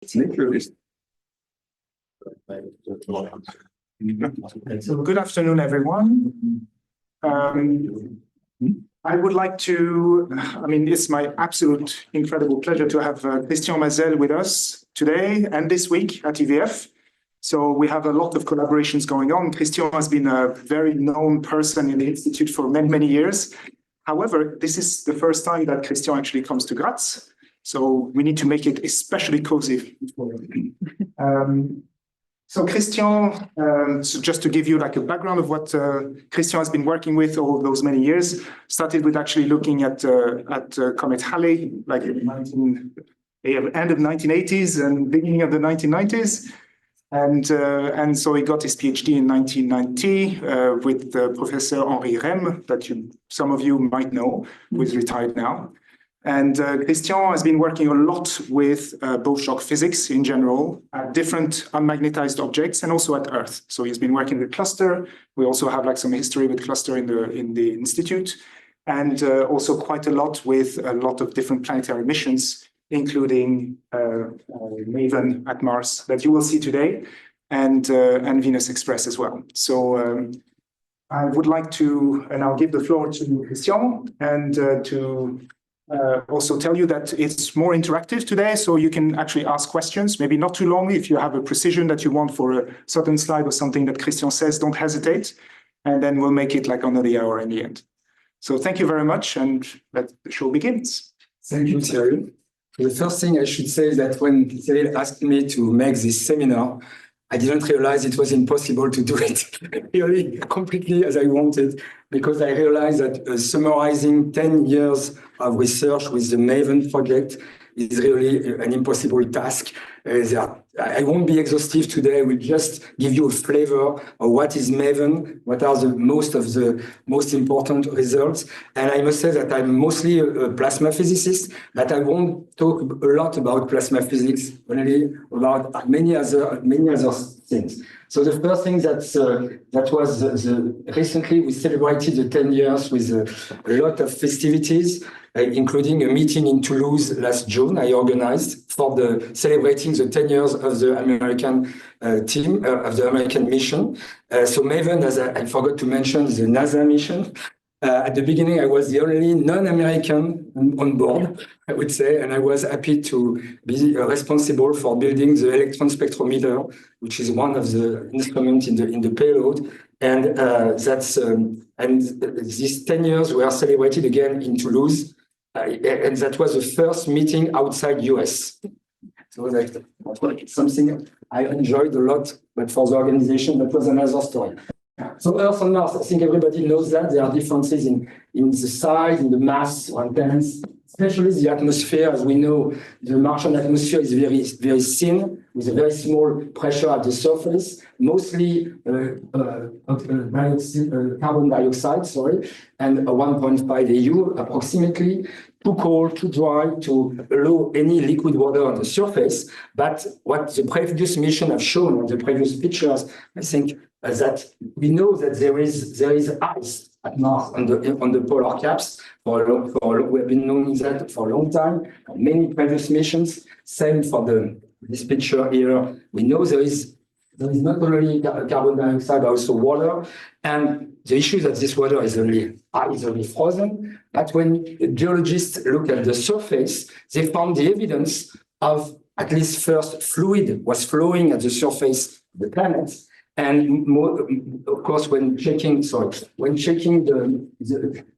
So good afternoon, everyone. I would like to, it's my absolute incredible pleasure to have Christian Mazelle with us today and this week at EVF. So we have a lot of collaborations going on. Christian has been a very known person in the Institute for many, many years. However, this is the first time that Christian actually comes to Graz. So we need to make it especially cozy. So Christian, so just to give you like a background of what Christian has been working with all those many years, started with actually looking at Comet Halley, like in end of 1980s and beginning of the 1990s. And so he got his PhD in 1990 with Professor Henri Rem, that some of you might know, who is retired now. And Christian has been working a lot with both shock physics in general, at different unmagnetized objects, and also at Earth. So he's been working with cluster. We also have like some history with cluster in the Institute, and also quite a lot with a lot of different planetary missions, including MAVEN at Mars that you will see today, and Venus Express as well. So I would like to, and I'll give the floor to Christian, and to also tell you that it's more interactive today, so you can actually ask questions, maybe not too long. If you have a precision that you want for a certain slide or something that Christian says, don't hesitate, and then we'll make it like under the hour in the end. So thank you very much, and let the show begins. Thank you, Cyril. The first thing I should say is that when Cyril asked me to make this seminar, I didn't realize it was impossible to do it really completely as I wanted, because I realized that summarizing 10 years of research with the MAVEN project is really an impossible task. I won't be exhaustive today. I will just give you a flavor of what is MAVEN, what are the most important results. And I must say that I'm mostly a plasma physicist, but I won't talk a lot about plasma physics, only about many other things. So the first thing that was recently we celebrated the 10 years with a lot of festivities, including a meeting in Toulouse last June I organized for celebrating the 10 years of the American team, of the American mission. So MAVEN, as I forgot to mention, is a NASA mission. At the beginning, I was the only non-American on board, I would say, and I was happy to be responsible for building the electron spectrometer, which is one of the instruments in the payload. And these 10 years were celebrated again in Toulouse, and that was the first meeting outside US. So that was something I enjoyed a lot, but for the organization, that was another story. So Earth and Mars, I think everybody knows that there are differences in the size, in the mass, one tenth, especially the atmosphere. As we know, the Martian atmosphere is very, very thin, with a very small pressure at the surface, mostly carbon dioxide, and 1.5 AU approximately, too cold, too dry to allow any liquid water on the surface. But what the previous mission have shown on the previous pictures, I think, that we know that there is ice at Mars on the polar caps. We have been knowing that for a long time. Many previous missions. Same for this picture here. We know there is not only carbon dioxide, but also water. And the issue is that this water is only frozen. But when geologists look at the surface, they found the evidence of at least first fluid was flowing at the surface of the planet. And of course, when checking the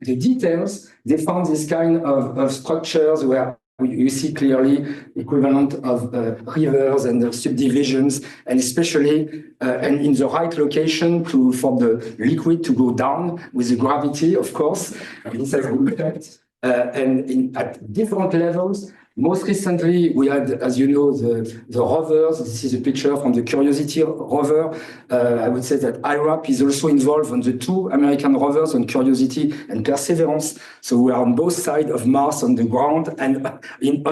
details, they found this kind of structures where you see clearly equivalent of rivers and subdivisions, and especially and in the right location for the liquid to go down with the gravity, of course. And this has been checked, and at different levels. Most recently, we had, as you know, the rovers. This is a picture from the Curiosity rover. I would say that IRAP is also involved on the two American rovers, on Curiosity and Perseverance. So we are on both sides of Mars on the ground and with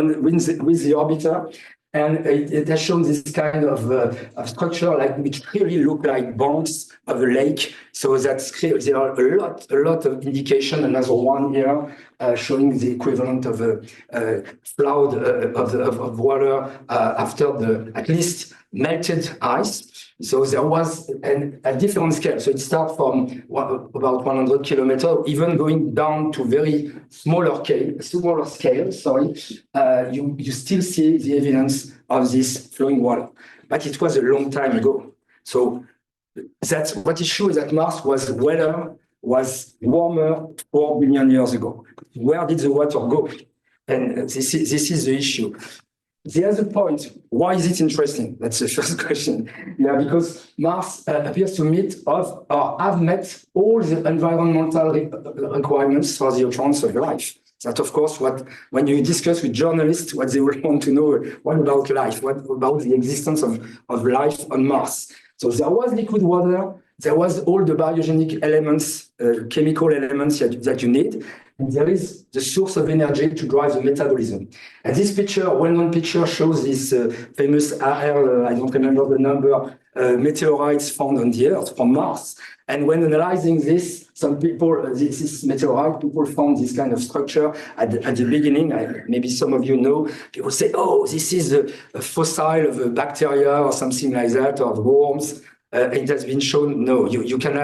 the orbiter. And it has shown this kind of structure, like which really look like banks of a lake. So that's there are a lot of indication. Another one here showing the equivalent of a cloud of water after the at least melted ice. So there was a different scale. So it starts from about 100 kilometers, even going down to very smaller scale. Sorry, you still see the evidence of this flowing water, but it was a long time ago. So that's what it shows, that Mars was warmer 4 billion years ago. Where did the water go? And this is the issue. The other point, why is it interesting? That's the first question. Yeah, because Mars appears to meet or have met all the environmental requirements for the occurrence of life. That, of course, when you discuss with journalists, what they will want to know, what about life? What about the existence of life on Mars? So there was liquid water, there was all the biogenic elements, chemical elements that you need, and there is the source of energy to drive the metabolism. And this picture, well-known picture, shows this famous AR, I don't remember the number, meteorites found on the Earth from Mars. And when analyzing this, some people, this meteorite, people found this kind of structure at the beginning. Maybe some of you know, people say, oh, this is a fossil of a bacteria or something like that, or worms. It has been shown, no, you can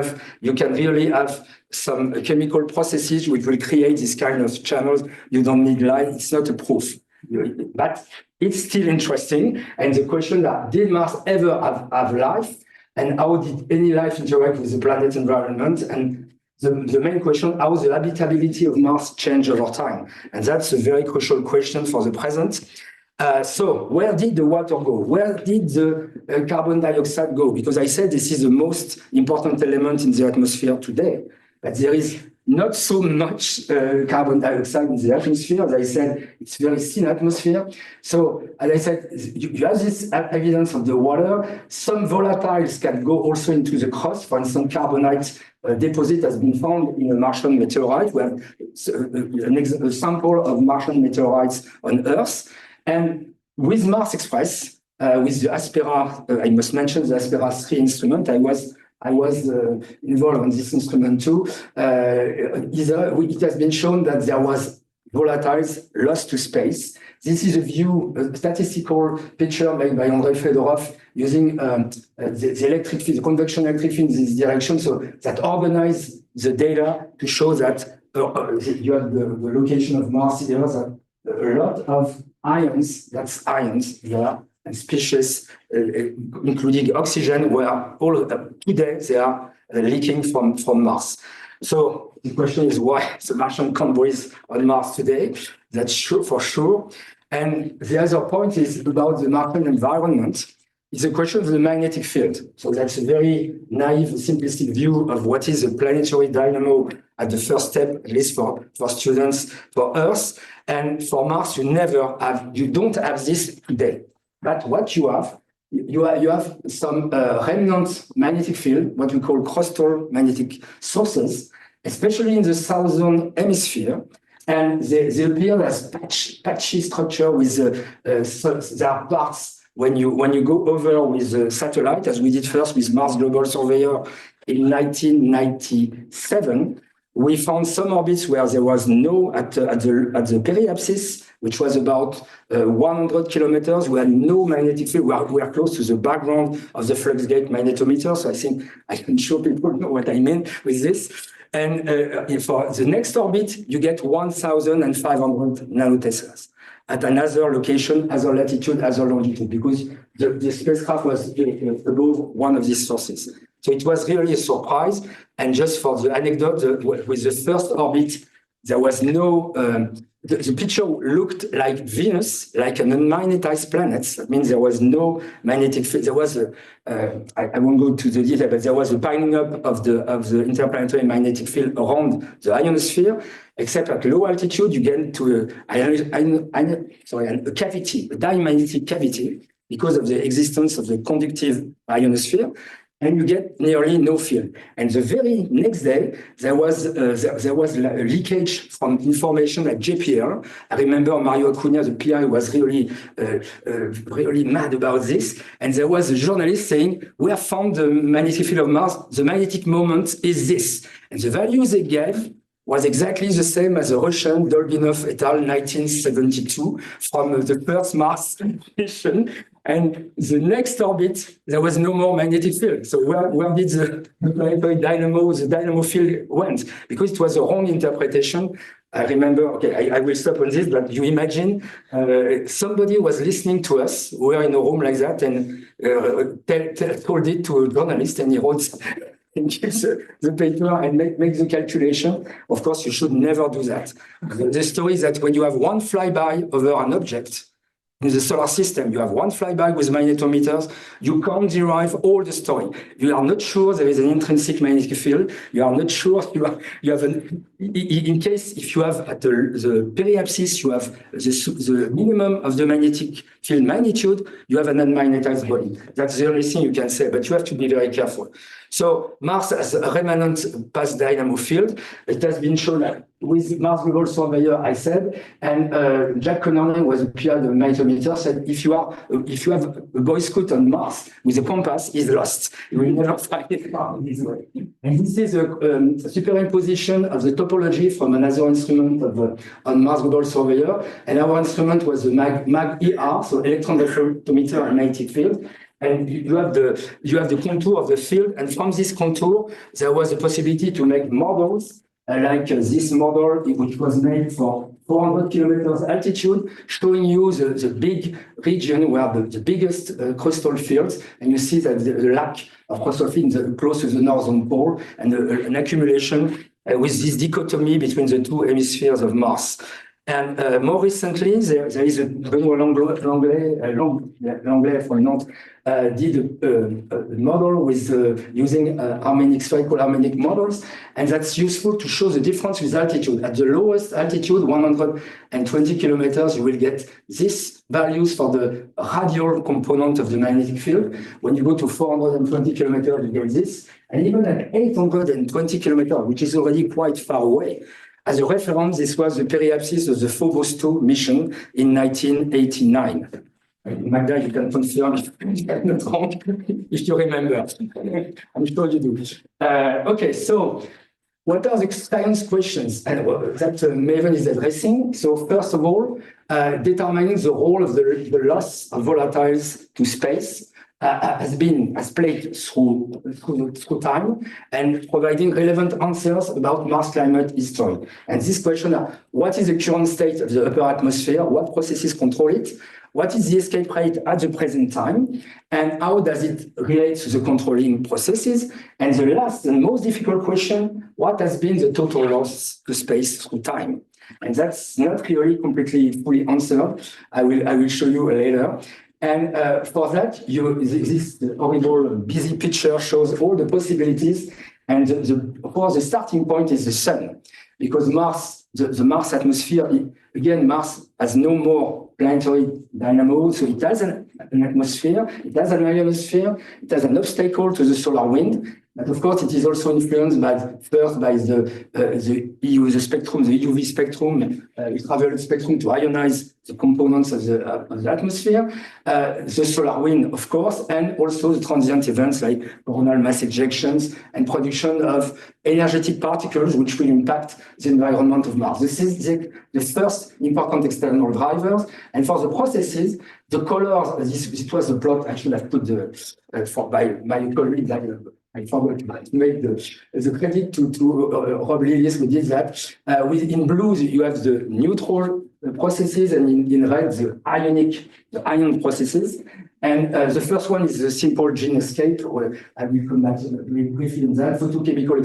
really have some chemical processes which will create this kind of channels. You don't need light. It's not a proof, but it's still interesting. And the question that did Mars ever have life? And how did any life interact with the planet environment? And the main question, how the habitability of Mars change over time? And that's a very crucial question for the present. So where did the water go? Where did the carbon dioxide go? Because I said this is the most important element in the atmosphere today, but there is not so much carbon dioxide in the atmosphere. As I said, it's very thin atmosphere. So as I said, you have this evidence of the water. Some volatiles can go also into the crust. For instance, carbonate deposit has been found in a Martian meteorite. We have a sample of Martian meteorites on Earth. And with Mars Express, with the Aspera, I must mention the Aspera 3 instrument, I was involved on this instrument too. It has been shown that there was volatiles lost to space. This is a statistical picture made by Andrei Fedorov using the electric field, the convection electric field in this direction, so that organize the data to show that you have the location of Mars here, that a lot of ions, that's ions there, and species, including oxygen, where all today they are leaking from Mars. So the question is why the Martian can't breathe on Mars today. That's true for sure. And the other point is about the Martian environment. It's a question of the magnetic field. So that's a very naive, simplistic view of what is a planetary dynamo at the first step, at least for students, for Earth. And for Mars, you don't have this today. But what you have some remnant magnetic field, what we call crustal magnetic sources, especially in the southern hemisphere. And they appear as patchy structure with there are parts when you go over with the satellite, as we did first with Mars Global Surveyor in 1997. We found some orbits where there was no, at the periapsis, which was about 100 kilometers, we had no magnetic field. We are close to the background of the flux gate magnetometer. So I think I can show people know what I mean with this. And for the next orbit, you get 1,500 nanoteslas at another location, other latitude, other longitude, because the spacecraft was above one of these sources. So it was really a surprise. And just for the anecdote, with the first orbit, there was no, the picture looked like Venus, like an unmagnetized planet. That means there was no magnetic field. There was I won't go to the detail, but there was a piling up of the interplanetary magnetic field around the ionosphere, except at low altitude, you get to a cavity, a diamagnetic cavity, because of the existence of the conductive ionosphere. and you get nearly no field. And the very next day, there was a leakage from information at JPL. I remember Mario Acuna, the PI, was really mad about this. And there was a journalist saying, we have found the magnetic field of Mars. The magnetic moment is this. And the values they gave was exactly the same as the Russian Dolbinov et al. 1972 from the first Mars mission. And the next orbit, there was no more magnetic field. So where did the planetary dynamo field went? Because it was a wrong interpretation. I remember, okay, I will stop on this, but you imagine somebody was listening to us. We were in a room like that and told it to a journalist, and he wrote and gives the paper and make the calculation. Of course, you should never do that. The story is that when you have one flyby over an object, in the solar system, you have one flyby with magnetometers, you can't derive all the story. You are not sure there is an intrinsic magnetic field. You are not sure you have in case if you have at the periapsis, you have the minimum of the magnetic field magnitude, you have an unmagnetized body. That's the only thing you can say, but you have to be very careful. So Mars has a remnant past dynamo field. It has been shown with Mars Global Surveyor, I said, and Jack Connerly was a PI of the magnetometer, said if you have a Boy Scout on Mars with a compass, he's lost. You will never find it this way. And this is a superimposition of the topology from another instrument on Mars Global Surveyor, and our instrument was the MAG-ER, so electron reflectometer and magnetic field. And you have the contour of the field, and from this contour, there was a possibility to make models like this model, which was made for 400 kilometers altitude, showing you the big region where the biggest crustal fields, and you see that the lack of crustal field close to the northern pole, and an accumulation with this dichotomy between the two hemispheres of Mars. And more recently, there is a Benoît Langlais for Nantes did a model with using spherical harmonic models, and that's useful to show the difference with altitude. At the lowest altitude, 120 kilometers, you will get these values for the radial component of the magnetic field. When you go to 420 kilometers, you get this, and even at 820 kilometers, which is already quite far away. As a reference, this was the periapsis of the Phobos 2 mission in 1989. Magda, you can confirm if I'm not wrong, if you remember. I'm sure you do. Okay, so what are the science questions that MAVEN is addressing? So first of all, determining the role of the loss of volatiles to space has played through time and providing relevant answers about Mars climate history. And this question are, what is the current state of the upper atmosphere? What processes control it? What is the escape rate at the present time? And how does it relate to the controlling processes? And the last and most difficult question, what has been the total loss to space through time? And that's not really completely fully answered. I will show you later. And for that, this horrible busy picture shows all the possibilities. And of course, the starting point is the sun, because Mars, the Mars atmosphere, again, Mars has no more planetary dynamo, so it has an atmosphere, it has an ionosphere, it has an obstacle to the solar wind. But of course, it is also influenced by the spectrum, the UV spectrum, ultraviolet spectrum to ionize the components of the atmosphere, the solar wind, of course, and also the transient events like coronal mass ejections and production of energetic particles which will impact the environment of Mars. This is the first important external drivers. And for the processes, the colors, this was the plot actually I've put by my colleague. I forgot to make the credit to Rob Lillis who did that. In blue, you have the neutral processes, and in red, the ion processes. And the first one is the simple gene escape. I will come back very briefly on that. Photochemical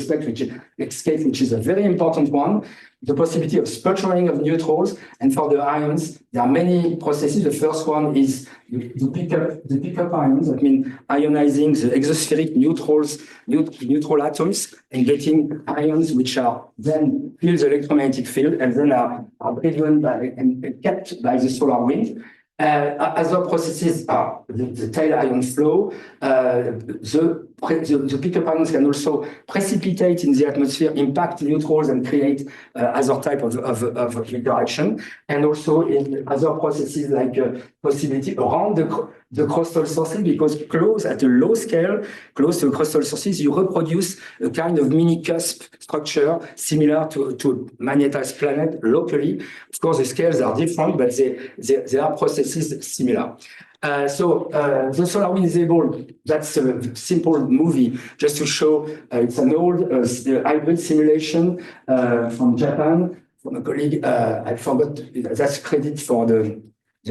escape, which is a very important one. The possibility of sputtering of neutrals. And for the ions, there are many processes. The first one is the pickup ions, that means ionizing the exospheric neutral atoms and getting ions which are then feel the electromagnetic field and then are driven by and kept by the solar wind. Other processes are the tail ion flow, the the pick-up ions can also precipitate in the atmosphere, impact neutrals, and create other type of interaction. And also in other processes like possibility around the crustal sources, because close at a low scale, close to crustal sources, you reproduce a kind of mini cusp structure similar to magnetized planet locally. Of course, the scales are different, but they are processes similar. The solar wind is able, that's a simple movie just to show, it's an old hybrid simulation from Japan, from a colleague, I forgot, that's credit for the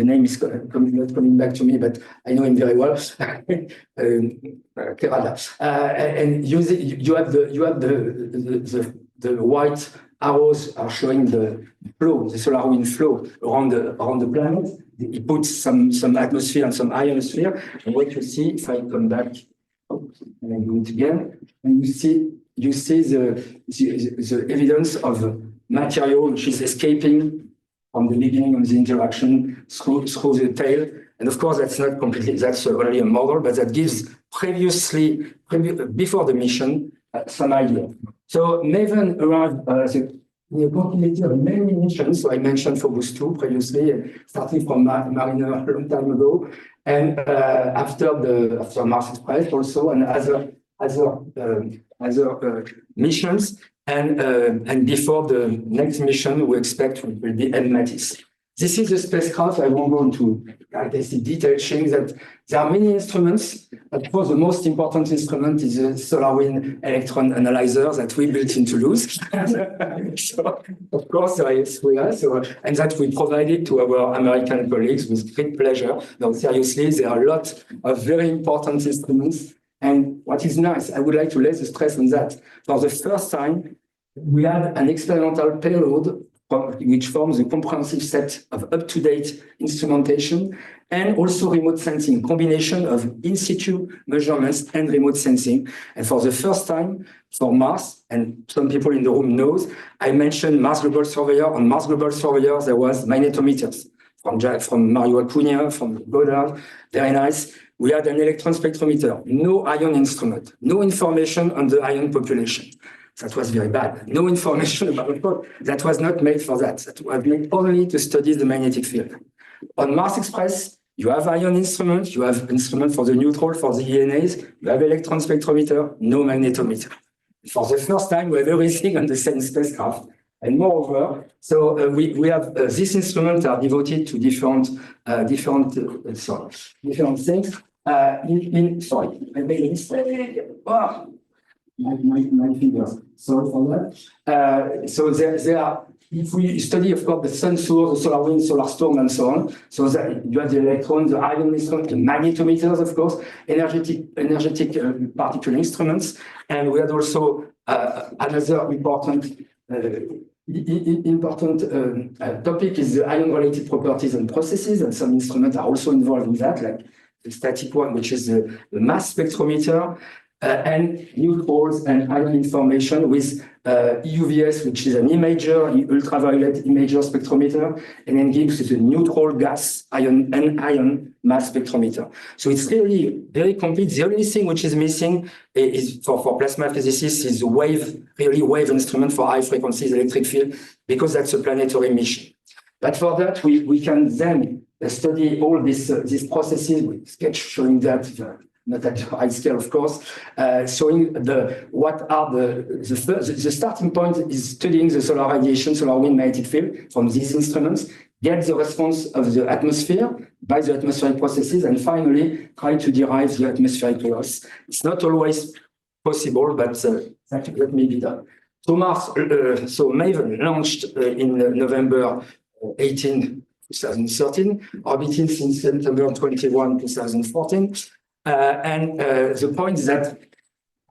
name is not coming back to me, but I know him very well. Kerala. And you have the white arrows are showing the flow, the solar wind flow around the planet. It puts some atmosphere and some ionosphere. And what you see, if I come back, and I do it again, and you see the evidence of material which is escaping from the beginning of the interaction through the tail. And of course, that's not completely, that's only a model, but that gives before the mission, some idea. So MAVEN arrived in a continuity of many missions. So I mentioned Phobos 2 previously, starting from Mariner a long time ago, and after Mars Express also, and other missions. And before the next mission, we expect will be MATIS. This is a spacecraft. I won't go into detailed things. That there are many instruments. Of course, the most important instrument is the solar wind electron analyzer that we built in Toulouse. So, of course, and that we provided to our American colleagues with great pleasure. No, seriously, there are a lot of very important instruments. And what is nice, I would like to lay the stress on that. For the first time, we had an experimental payload which forms a comprehensive set of up-to-date instrumentation and also remote sensing, combination of in situ measurements and remote sensing. And for the first time for Mars, and some people in the room knows, I mentioned Mars Global Surveyor. On Mars Global Surveyor, there was magnetometers from Mario Acuna, from Goddard, very nice. We had an electron spectrometer, no ion instrument, no information on the ion population. That was very bad. No information about it. That was not made for that. That was made only to study the magnetic field. On Mars Express, you have ion instruments, you have instruments for the neutral, for the ENAs, you have electron spectrometer, no magnetometer. For the first time, we have everything on the same spacecraft. And moreover, so we have these instruments are devoted to different things. Sorry, I made a mistake. Oh. My fingers. Sorry for that. So there are, if we study, of course, the sun source, the solar wind, solar storm, and so on. So that you have the electrons, the ion instruments, the magnetometers, of course, energetic particle instruments, and we had also another important topic is the ion-related properties and processes, and some instruments are also involved in that, like the static one, which is the mass spectrometer. And neutrals and ion information with EUVS, which is an imager, ultraviolet imager spectrometer, and then gives us a neutral gas ion and ion mass spectrometer. So it's really very complete. The only thing which is missing is for plasma physicists is wave instrument for high frequencies electric field, because that's a planetary mission. But for that, we can then study all these processes with sketch showing that. Not at high scale, of course, showing the starting point is studying the solar radiation, solar wind magnetic field from these instruments, get the response of the atmosphere by the atmospheric processes, and finally try to derive the atmospheric loss. It's not always possible, but that may be done. So MAVEN launched in November 18, 2013, orbiting since September 21, 2014. And the point is that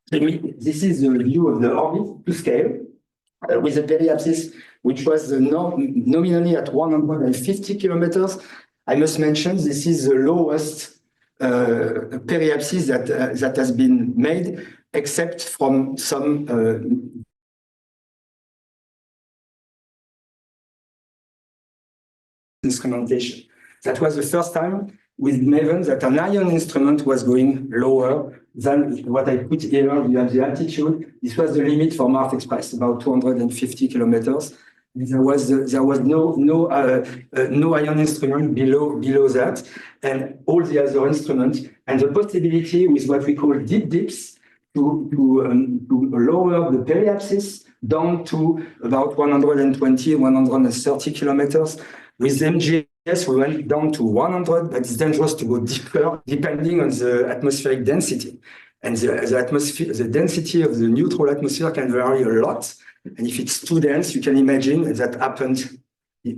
this is the view of the orbit to scale with a periapsis which was nominally at 150 kilometers. I must mention this is the lowest periapsis that has been made, except from some instrumentation. That was the first time with MAVEN that an ion instrument was going lower than what I put here. You have the altitude. This was the limit for Mars Express, about 250 kilometers. There was no ion instrument below that, and all the other instruments, and the possibility with what we call deep dips to lower the periapsis down to about 120, 130 kilometers. With MGS, we went down to 100, but it's dangerous to go deeper depending on the atmospheric density. And the density of the neutral atmosphere can vary a lot. And if it's too dense, you can imagine that happened.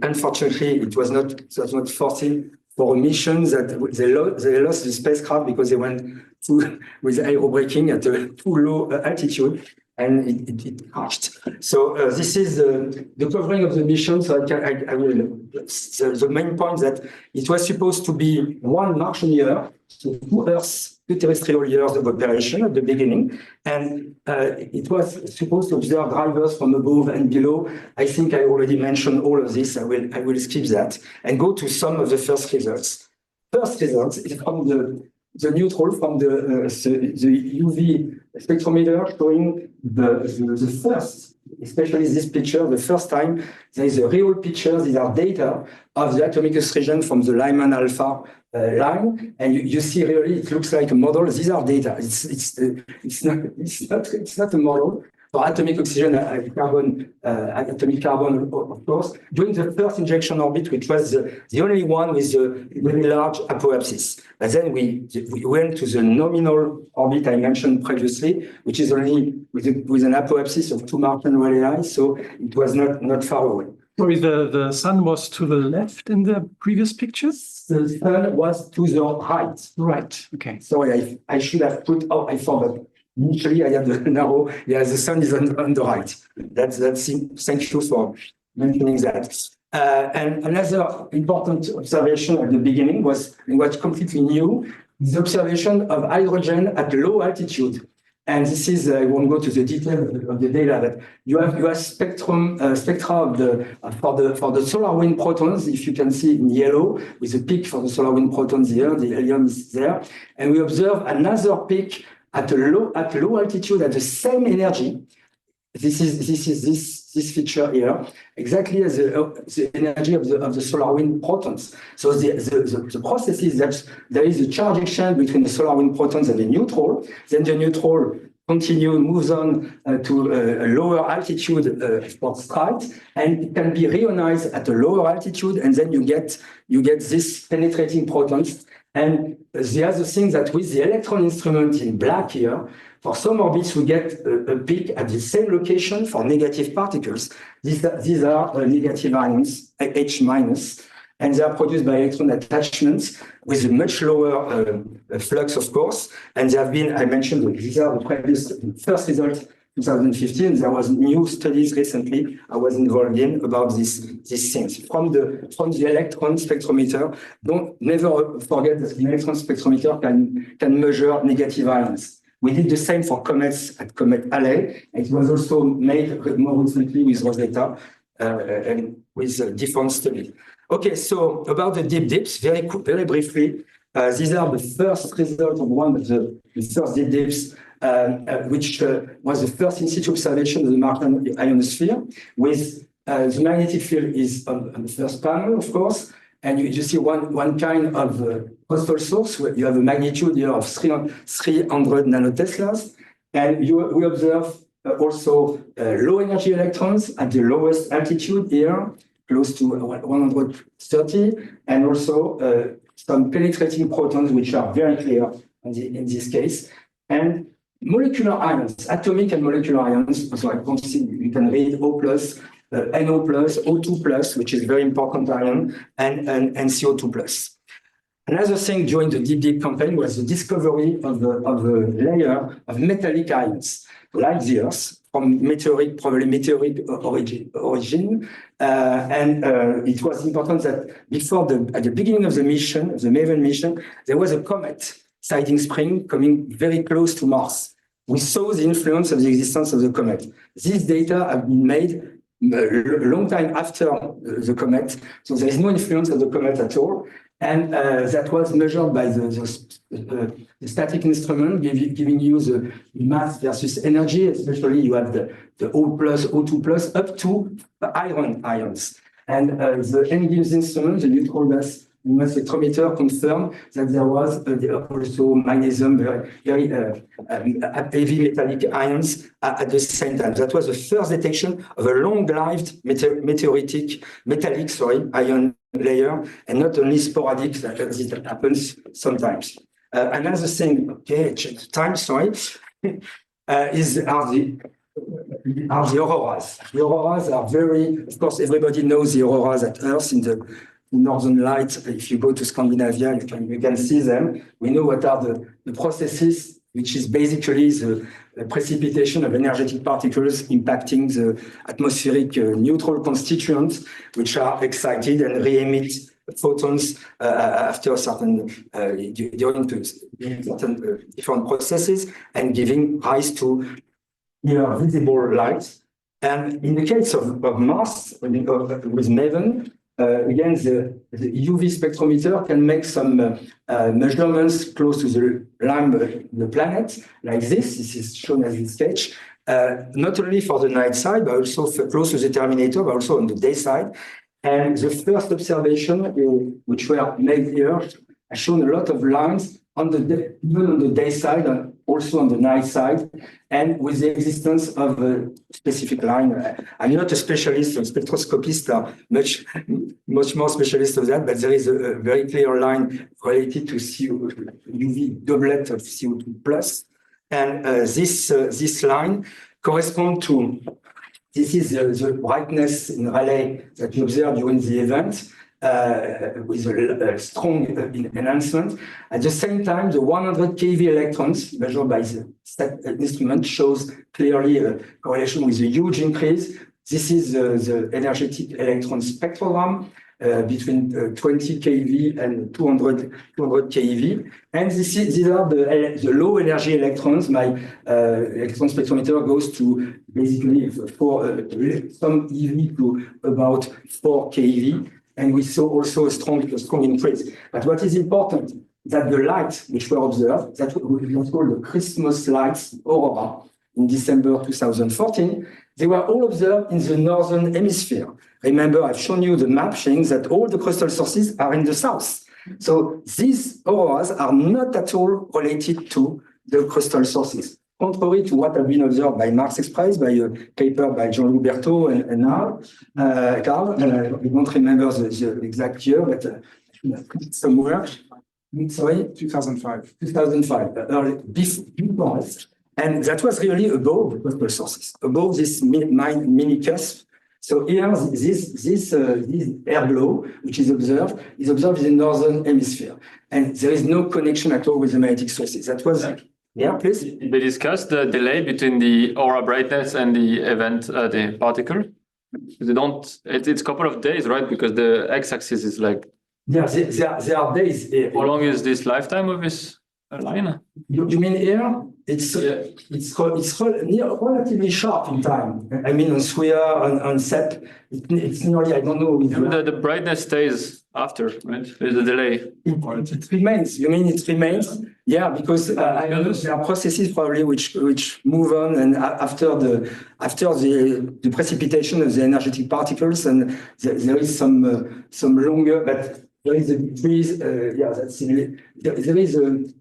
Unfortunately, it was not foreseen for a mission that they lost the spacecraft because they went with aerobraking at a too low altitude, and it crashed. So this is the covering of the mission. So I will. The main point that it was supposed to be one Martian year, so 2 terrestrial years of operation at the beginning, and it was supposed to observe drivers from above and below. I think I already mentioned all of this. I will skip that and go to some of the first results. First results is from the neutral, from the UV spectrometer, showing the first, especially this picture, the first time there is a real picture. These are data of the atomic oxygen from the Lyman alpha line, and you see really it looks like a model. These are data. It's not a model. For atomic oxygen, atomic carbon, of course, during the first injection orbit, which was the only one with a very large apoapsis. But then we went to the nominal orbit I mentioned previously, which is only with an apoapsis of 2 Martian radii, so it was not far away. Sorry, the sun was to the left in the previous pictures? The sun was to the right. Right, okay. Sorry, I should have put, I forgot. Initially, I have the narrow. Yeah, the sun is on the right. That's thank you for mentioning that. And another important observation at the beginning was what's completely new, the observation of hydrogen at low altitude. And this is, I won't go to the detail of the data, but you have spectra of for the solar wind protons, if you can see in yellow, with a peak for the solar wind protons here, the helium is there. And we observe another peak at low altitude at the same energy. This is this feature here, exactly as the energy of the solar wind protons. So the process is that there is a charge exchange between the solar wind protons and the neutral. Then the neutral moves on to a lower altitude for strike, and it can be reionized at a lower altitude, and then you get this penetrating protons. And the other thing that with the electron instrument in black here, for some orbits we get a peak at the same location for negative particles. These are negative ions, H minus, and they are produced by electron attachments with a much lower flux, of course. And they have been, I mentioned, these are the first result. 2015, there was new studies recently I was involved in about these things. From the electron spectrometer, never forget that the electron spectrometer can measure negative ions. We did the same for comets at Comet Halley. It was also made more recently with Rosetta and with different studies. Okay, so about the deep dips, very briefly, these are the first results of one of the first deep dips, which was the first in situ observation of the Martian ionosphere, with the magnetic field is on the first panel, of course, and you see one kind of crystal source where you have a magnitude here of 300 nanoteslas, and we observe also low energy electrons at the lowest altitude here, close to 130, and also some penetrating protons, which are very clear in this case, and molecular ions, atomic and molecular ions. So I don't see, you can read O+, NO+, O2+, which is very important ion, and CO2+. Another thing during the deep campaign was the discovery of a layer of metallic ions, like the Earth, from probably meteoric origin. And it was important that at the beginning of the mission, the MAVEN mission, there was a comet Siding Spring coming very close to Mars. We saw the influence of the existence of the comet. These data have been made a long time after the comet, so there is no influence of the comet at all. And that was measured by the static instrument, giving you the mass versus energy, especially you have the O plus, O2 plus, up to ions. And the induced instrument, the neutral gas mass spectrometer, confirmed that there was also magnesium, very heavy metallic ions at the same time. That was the first detection of a long-lived metallic ion layer, and not only sporadic, that it happens sometimes. Another thing, are the auroras. The auroras are very, of course, everybody knows the auroras at Earth in the northern lights. If you go to Scandinavia, you can see them. We know what are the processes, which is basically the precipitation of energetic particles impacting the atmospheric neutral constituents, which are excited and re-emit photons after certain during certain different processes and giving rise to visible light. And in the case of Mars, with MAVEN, again, the UV spectrometer can make some measurements close to the line of the planet, like this. This is shown as this sketch, not only for the night side, but also close to the terminator, but also on the day side. And the first observation, which were made here, has shown a lot of lines even on the day side and also on the night side, and with the existence of a specific line. I'm not a specialist, spectroscopists are much more specialist of that, but there is a very clear line related to UV doublet of CO2 plus. And this line corresponds to, this is the brightness in Rayleigh that you observe during the event, with a strong enhancement. At the same time, the 100 keV electrons measured by the instrument shows clearly a correlation with a huge increase. This is the energetic electron spectrogram between 20 keV and 200 keV. And these are the low energy electrons. My electron spectrometer goes to basically some EV to about 4 keV. And we saw also a strong increase. But what is important, that the light which were observed, that was called the Christmas lights aurora in December 2014, they were all observed in the northern hemisphere. Remember, I've shown you the map showing that all the crystal sources are in the south. So these auroras are not at all related to the crystal sources. Contrary to what has been observed by Mars Express, by a paper by Jean-Louis Berthaud and Carl. We don't remember the exact year, but somewhere. Sorry? 2005. 2005, before us. And that was really above the crystal sources, above this mini cusp. So here, this air blow, which is observed in the northern hemisphere. And there is no connection at all with the magnetic sources. That was... Yeah, please. They discussed the delay between the aurora brightness and the event, the particle. They don't. It's a couple of days, right? Because the x-axis is like. Yeah, there are days. How long is this lifetime of this line? You mean here? It's relatively short in time. I mean, on Sphere, on Sept, it's nearly, I don't know. The brightness stays after, right? There's a delay. It remains. You mean it remains? Yeah, because there are processes probably which move on, and after the precipitation of the energetic particles, and there is some longer, but there is a decrease. Yeah, that's there is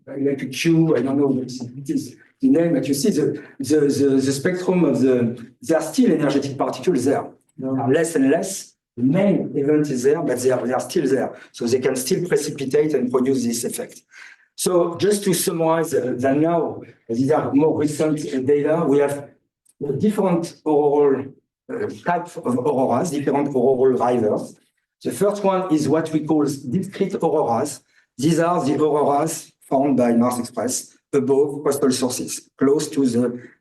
like a Q. I don't know what it is the name, but you see the spectrum of there are still energetic particles there. There are less and less. The main event is there, but they are still there, so they can still precipitate and produce this effect. So just to summarize that now, these are more recent data. We have different auroral types of auroras, different auroral drivers. The first one is what we call discrete auroras. These are the auroras found by Mars Express above crystal sources, close to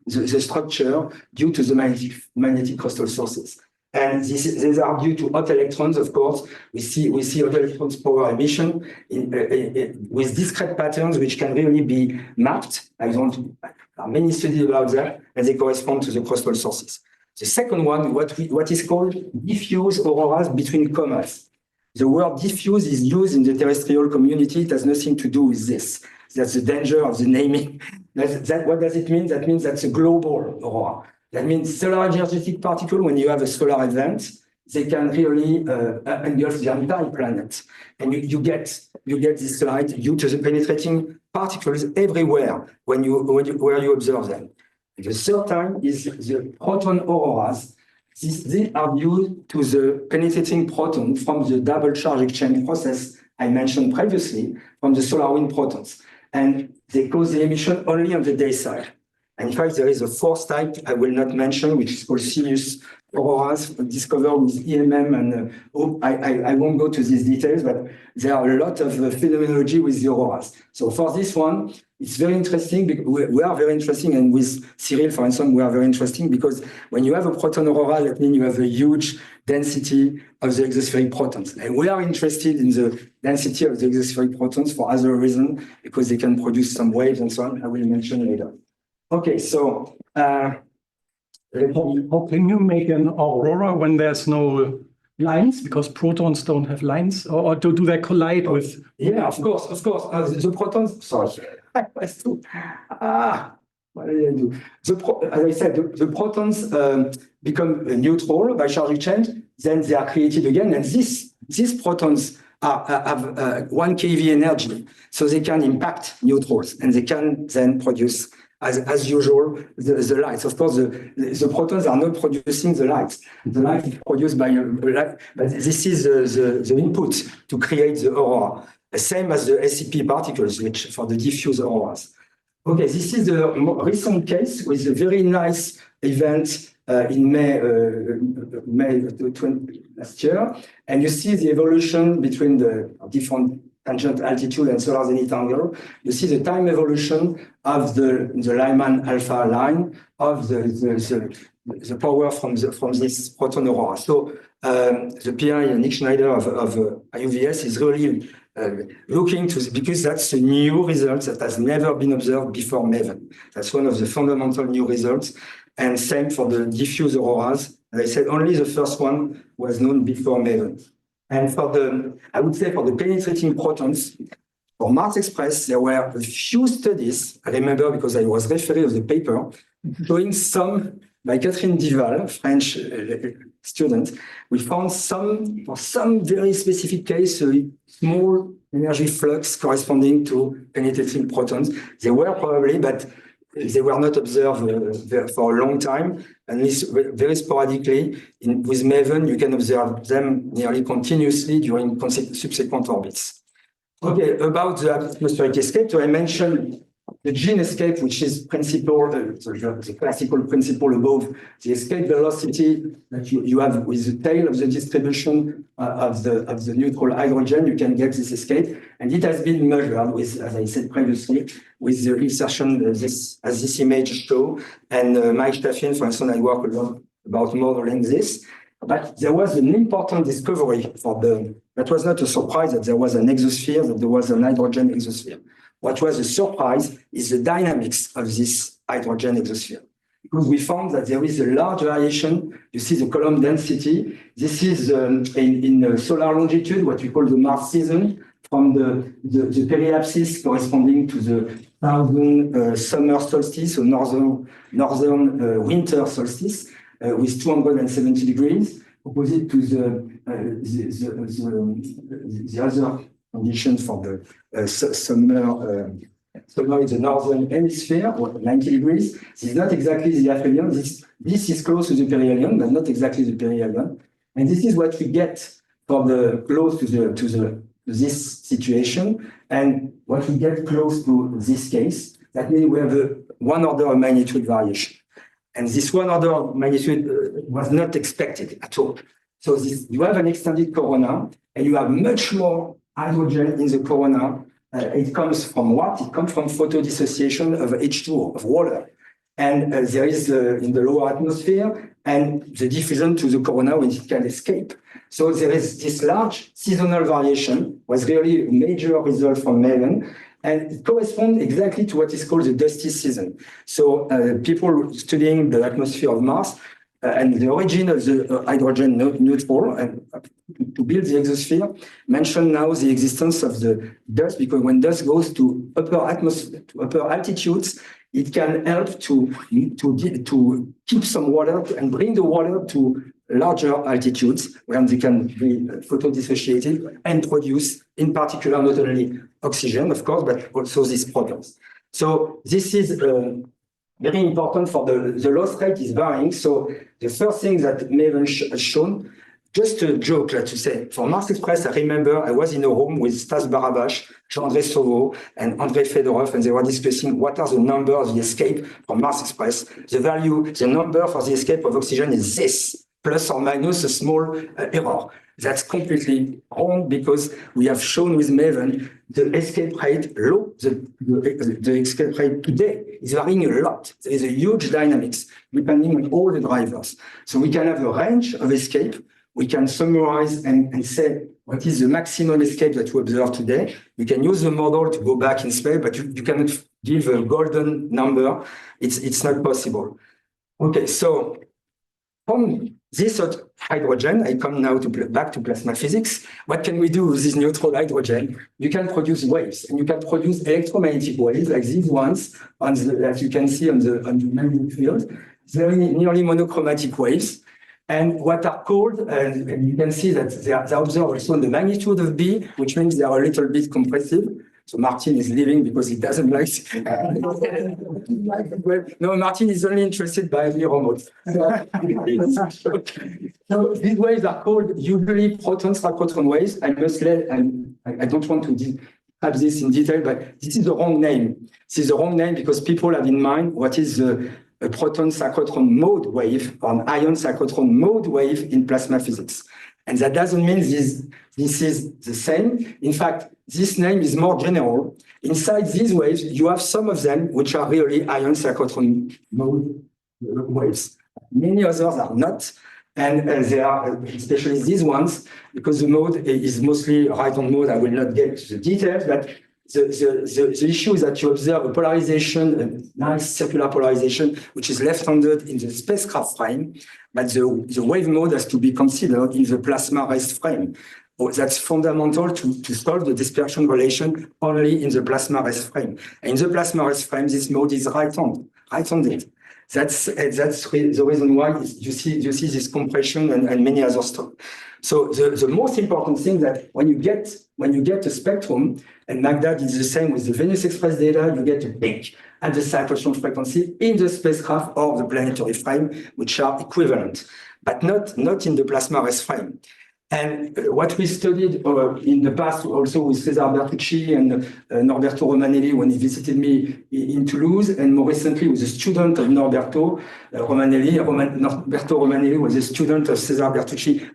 the structure due to the magnetic crystal sources. And these are due to hot electrons, of course. We see hot electrons power emission with discrete patterns which can really be mapped. There are many studies about that, and they correspond to the crystal sources. The second one, what is called diffuse auroras between comets. The word diffuse is used in the terrestrial community. It has nothing to do with this. That's the danger of the naming. What does it mean? That means that's a global aurora. That means solar energetic particle, when you have a solar event, they can really engulf the entire planet. And you get this light due to the penetrating particles everywhere where you observe them. The third time is the proton auroras. These are due to the penetrating proton from the double charge exchange process I mentioned previously from the solar wind protons. And they cause the emission only on the day side. And in fact, there is a fourth type I will not mention, which is called sinus auroras, discovered with EMM. And I won't go to these details, but there are a lot of phenomenology with the auroras. So for this one, it's very interesting. We are very interesting. And with Cyril, for instance, we are very interesting because when you have a proton aurora, that means you have a huge density of the exospheric protons. And we are interested in the density of the exospheric protons for other reasons, because they can produce some waves and so on. I will mention later. Okay, so How can you make an aurora when there's no lines, because protons don't have lines, or do they collide with? Yeah, of course. The protons. Sorry, what did I do? As I said, the protons become neutral by charge exchange. Then they are created again, and these protons have 1 keV energy, so they can impact neutrals, and they can then produce, as usual, the lights. Of course, the protons are not producing the light. The light is produced by but this is the input to create the aurora. Same as the SCP particles, which for the diffuse auroras. Okay, this is the recent case with a very nice event in May 20 last year. And you see the evolution between the different tangent altitude and solar zenith angle. You see the time evolution of the Lyman alpha line of the power from this proton aurora. So the PI Nick Schneider of IUVS is really looking to, because that's a new result that has never been observed before MAVEN. That's one of the fundamental new results. And same for the diffuse auroras. As I said, only the first one was known before MAVEN. And I would say for the penetrating protons, for Mars Express, there were a few studies, I remember because I was referring to the paper, showing some, by Catherine Dival, French student, we found for some very specific case, a small energy flux corresponding to penetrating protons. They were probably, but they were not observed for a long time, and very sporadically. With MAVEN, you can observe them nearly continuously during subsequent orbits. Okay, about the atmospheric escape, so I mentioned the gene escape, which is the classical principle above the escape velocity that you have with the tail of the distribution of the neutral hydrogen. You can get this escape, and it has been measured with, as I said previously, with the insertion as this image show. And Mike Staffin, for instance, I work a lot about modeling this. But there was an important discovery that was not a surprise that there was an exosphere, that there was a hydrogen exosphere. What was a surprise is the dynamics of this hydrogen exosphere. Because we found that there is a large variation. You see the column density. This is in solar longitude, what we call the Mars season, from the periapsis corresponding to the southern summer solstice, so northern winter solstice, with 270 degrees, opposite to the other conditions for the summer in the northern hemisphere, 90 degrees. This is not exactly the aphelion. This is close to the perihelion, but not exactly the perihelion. And this is what we get for the close to this situation. And what we get close to this case, that means we have a 1 order of magnitude variation. And this 1 order of magnitude was not expected at all. So you have an extended corona, and you have much more hydrogen in the corona. It comes from what? It comes from photodissociation of H2O, of water. And there is in the lower atmosphere, and the diffusion to the corona when it can escape. So there is this large seasonal variation, was really a major result from MAVEN, and it corresponds exactly to what is called the dusty season. So people studying the atmosphere of Mars and the origin of the hydrogen neutral, and to build the exosphere, mention now the existence of the dust, because when dust goes to upper altitudes, it can help to keep some water and bring the water to larger altitudes where they can be photo-dissociated and produce, in particular, not only oxygen, of course, but also these products. So this is very important for the loss rate is varying. So the first thing that MAVEN has shown, just a joke, like to say, for Mars Express, I remember I was in a room with Stas Barabash, Jean-André Sauveau, and Andrei Fedorov, and they were discussing what are the numbers of the escape from Mars Express. The number for the escape of oxygen is this, plus or minus a small error. That's completely wrong, because we have shown with MAVEN the escape rate low. The escape rate today is varying a lot. There is a huge dynamics depending on all the drivers. So we can have a range of escape. We can summarize and say what is the maximum escape that we observe today. We can use the model to go back in space, but you cannot give a golden number. It's not possible. Okay, so from this hydrogen, I come now back to plasma physics. What can we do with this neutral hydrogen? You can produce waves, and you can produce electromagnetic waves like these ones, that you can see on the magnetic field. Very nearly monochromatic waves. And what are called, and you can see that they are observed also in the magnitude of B, which means they are a little bit compressive. So Martin is leaving because he doesn't like. No, Martin is only interested by the robots. So these waves are called usually proton-synchrotron waves. I must let, I don't want to have this in detail, but this is the wrong name. This is the wrong name because people have in mind what is a proton-synchrotron mode wave or an ion-synchrotron mode wave in plasma physics. And that doesn't mean this is the same. In fact, this name is more general. Inside these waves, you have some of them which are really ion-synchrotron mode waves. Many others are not. And they are, especially these ones, because the mode is mostly right-hand mode. I will not get to the details, but the issue is that you observe a polarization, a nice circular polarization, which is left-handed in the spacecraft frame, but the wave mode has to be considered in the plasma rest frame. That's fundamental to solve the dispersion relation only in the plasma rest frame. And in the plasma rest frame, this mode is right-handed. That's the reason why you see this compression and many other stuff. So the most important thing that when you get a spectrum, and Magda did the same with the Venus Express data, you get a peak at the cyclotron frequency in the spacecraft or the planetary frame, which are equivalent, but not in the plasma rest frame. And what we studied in the past also with Cesar Bertucci and Norberto Romanelli when he visited me in Toulouse, and more recently with a student of Norberto Romanelli. Norberto Romanelli was a student of Cesar Bertucci,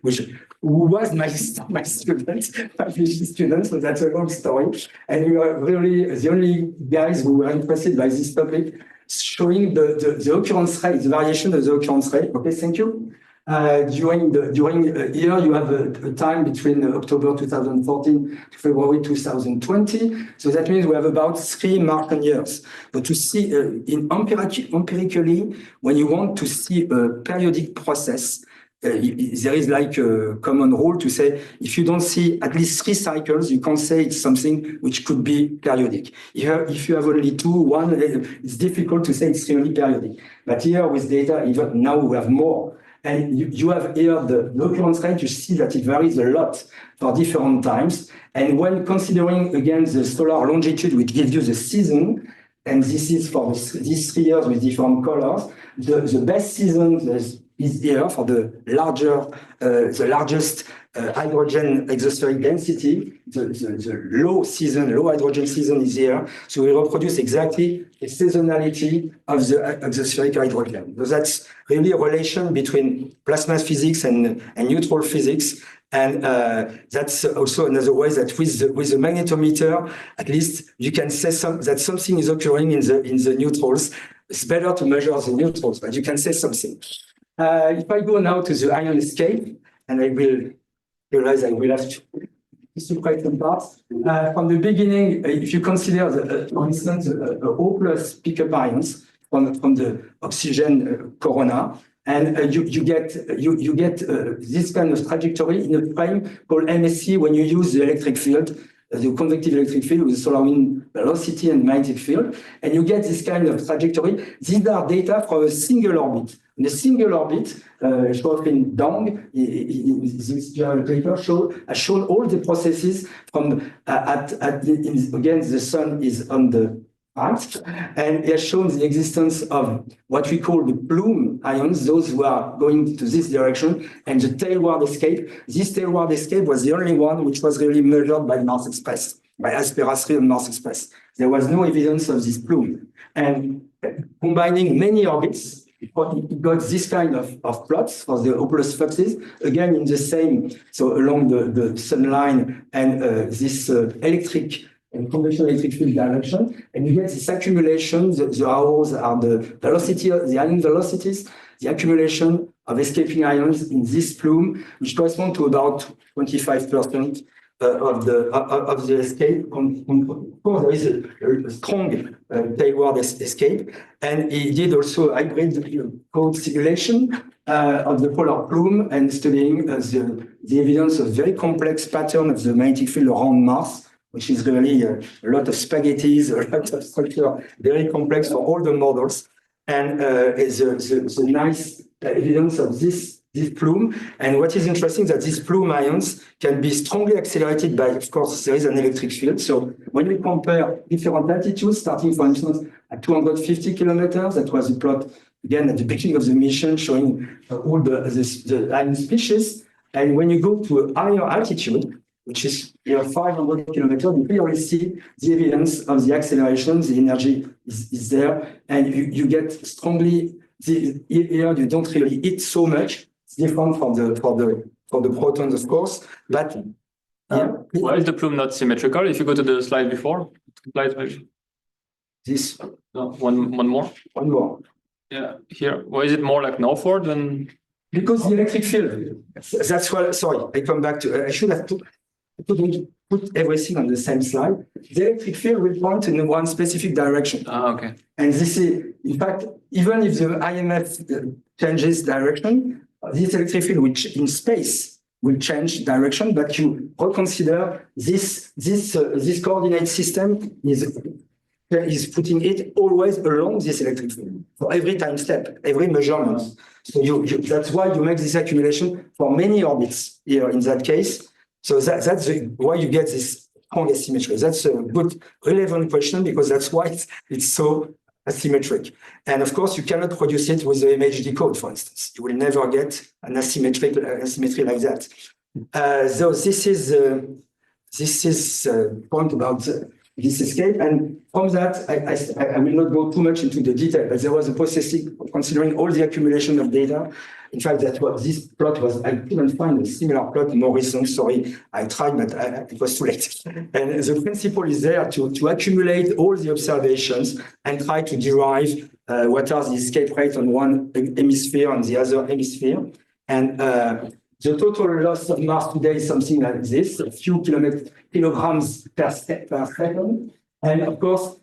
who was my student, so that's a long story. And we were really the only guys who were interested by this topic, showing the occurrence rate, the variation of the occurrence rate. Okay, thank you. During a year, you have a time between October 2014 to February 2020. So that means we have about 3 Martian years. But to see empirically, when you want to see a periodic process, there is like a common rule to say, if you don't see at least 3 cycles, you can't say it's something which could be periodic. If you have only 2, 1, it's difficult to say it's really periodic. But here with data, even now we have more. And you have here the occurrence rate, you see that it varies a lot for different times. And when considering, again, the solar longitude, which gives you the season, and this is for these 3 years with different colors, the best season is here for the largest hydrogen exospheric density. The low hydrogen season is here. So we reproduce exactly the seasonality of the exospheric hydrogen. So that's really a relation between plasma physics and neutral physics. And that's also another way that with the magnetometer, at least you can say that something is occurring in the neutrals. It's better to measure the neutrals, but you can say something. If I go now to the ion escape, and I will realize I will have to separate some parts. From the beginning, if you consider, for instance, O+ pickup ions from the oxygen corona, And you get this kind of trajectory in a frame called MSC when you use the electric field, the convective electric field with solar wind velocity and magnetic field, and you get this kind of trajectory. These are data from a single orbit. In a single orbit, Joachim Dong, this journal paper has shown all the processes from again, the sun is on the right, and it has shown the existence of what we call the plume ions, those who are going to this direction, and the tailward escape. This tailward escape was the only one which was really measured by Mars Express, by Aspera 3 on Mars Express. There was no evidence of this plume. And combining many orbits, it got this kind of plots for the Opulus fluxes, again in the same, so along the sun line and this electric and conventional electric field direction, and you get this accumulation. The arrows are the velocity, the ion velocities, the accumulation of escaping ions in this plume, which correspond to about 25% of the escape. Of course, there is a strong tailward escape, and he did also hybrid code simulation of the polar plume and studying the evidence of very complex pattern of the magnetic field around Mars, which is really a lot of spaghettis, a lot of structure, very complex for all the models. And the nice evidence of this plume. And what is interesting is that these plume ions can be strongly accelerated by, of course, there is an electric field. So when we compare different altitudes, starting, for instance, at 250 kilometers, that was a plot, again, at the beginning of the mission, showing all the ion species. And when you go to a higher altitude, which is 500 kilometers, you clearly see the evidence of the acceleration, the energy is there, and you get strongly, here you don't really eat so much. It's different for the protons, of course, but why is the plume not symmetrical? If you go to the slide before, this no, one more. One more. Yeah, here. Why is it more like northward than? Because the electric field. That's why. Sorry, I come back to. I should have put everything on the same slide. The electric field will point in one specific direction. Okay. And this is, in fact, even if the IMF changes direction, this electric field, which in space will change direction, but you reconsider this coordinate system is putting it always along this electric field for every time step, every measurement. So that's why you make this accumulation for many orbits here in that case. So that's why you get this strong asymmetry. That's a good, relevant question because that's why it's so asymmetric. And of course, you cannot produce it with the MHD code, for instance. You will never get an asymmetry like that. So this is point about this escape. And from that, I will not go too much into the detail, but there was a processing considering all the accumulation of data. In fact, this plot was, I couldn't find a similar plot more recent. Sorry, I tried, but it was too late. And the principle is there to accumulate all the observations and try to derive what are the escape rates on one hemisphere and the other hemisphere. And the total loss of Mars today is something like this, a few kilograms per second. And of course,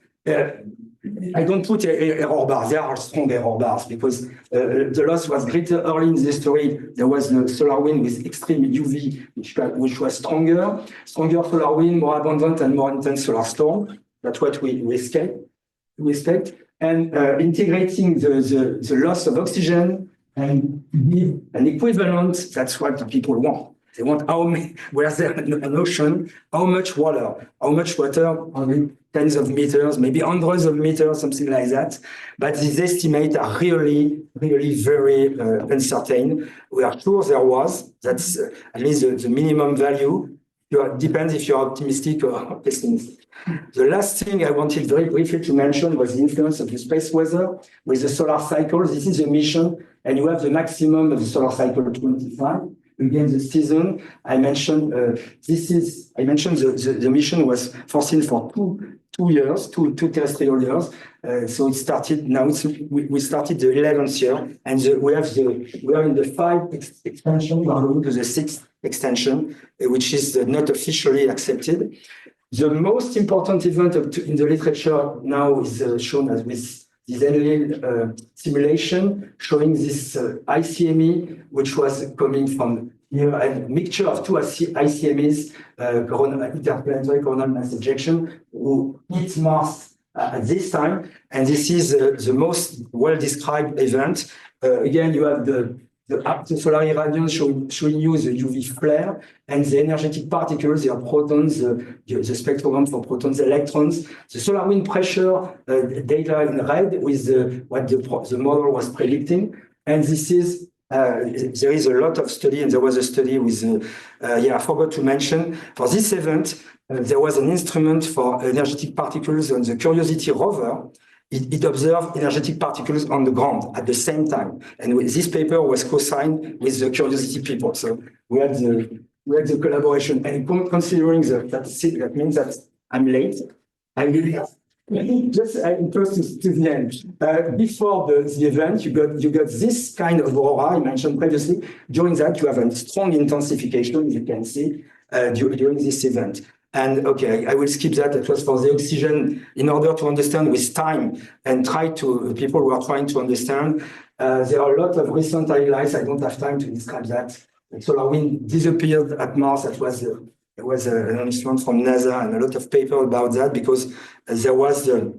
I don't put error bars. There are strong error bars because the loss was greater early in the story. There was the solar wind with extreme UV, which was stronger solar wind, more abundant and more intense solar storm. That's what we expect. And integrating the loss of oxygen and give an equivalent, that's what the people want. They want where's there an ocean, how much water, only tens of meters, maybe hundreds of meters, something like that. But these estimates are really, really very uncertain. We are sure there was, that's at least the minimum value. It depends if you're optimistic or pessimistic. The last thing I wanted very briefly to mention was the influence of the space weather with the solar cycle. This is a mission, and you have the maximum of the solar cycle 25. Again, the season I mentioned. The mission was foreseen for two years, two terrestrial years. So it started now. We started the 11th year, and we are in the 5th extension. We are going to the 6th extension, which is not officially accepted. The most important event in the literature now is shown as with this simulation showing this ICME, which was coming from here, a mixture of two ICMEs, interplanetary coronal mass ejection, who hit Mars at this time. And this is the most well-described event. Again, you have the solar irradiance showing you the UV flare and the energetic particles, they are protons, the spectrogram for protons, electrons, the solar wind pressure data in red with what the model was predicting. And this is, there is a lot of study, and there was a study with, I forgot to mention, for this event, there was an instrument for energetic particles on the Curiosity rover. It observed energetic particles on the ground at the same time. And this paper was co-signed with the Curiosity people. So we had the collaboration. And considering that means that I'm late. I will just close to the end. Before the event, you got this kind of aurora I mentioned previously. During that, you have a strong intensification, as you can see, during this event. And okay, I will skip that. It was for the oxygen in order to understand with time and people who are trying to understand. There are a lot of recent highlights. I don't have time to describe that. The solar wind disappeared at Mars. There was an announcement from NASA and a lot of paper about that because there was a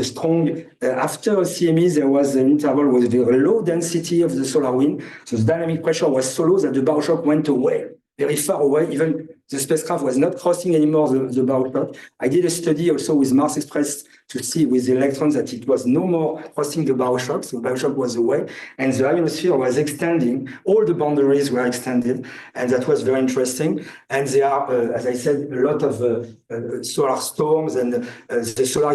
strong, after CME, there was an interval with very low density of the solar wind. So the dynamic pressure was so low that the bow shock went away, very far away. Even the spacecraft was not crossing anymore the bow shock. I did a study also with Mars Express to see with the electrons that it was no more crossing the bow shock, so the bow shock was away, and the ionosphere was extending, all the boundaries were extended, and that was very interesting. And there are, as I said, a lot of solar storms, and the sun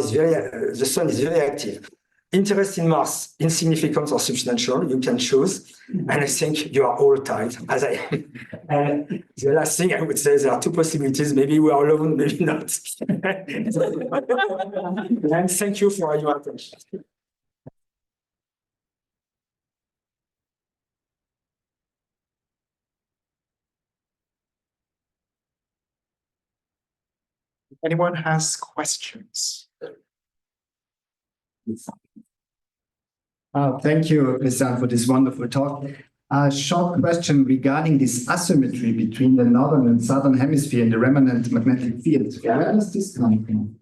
is very active. Interest in Mars, insignificant or substantial, you can choose. And I think you are all tired, as I am. And the last thing I would say, there are two possibilities. Maybe we are alone, maybe not. And thank you for your attention. Anyone has questions? Thank you, Christian, for this wonderful talk. A short question regarding this asymmetry between the northern and southern hemisphere in the remnant magnetic field. Where does this come from?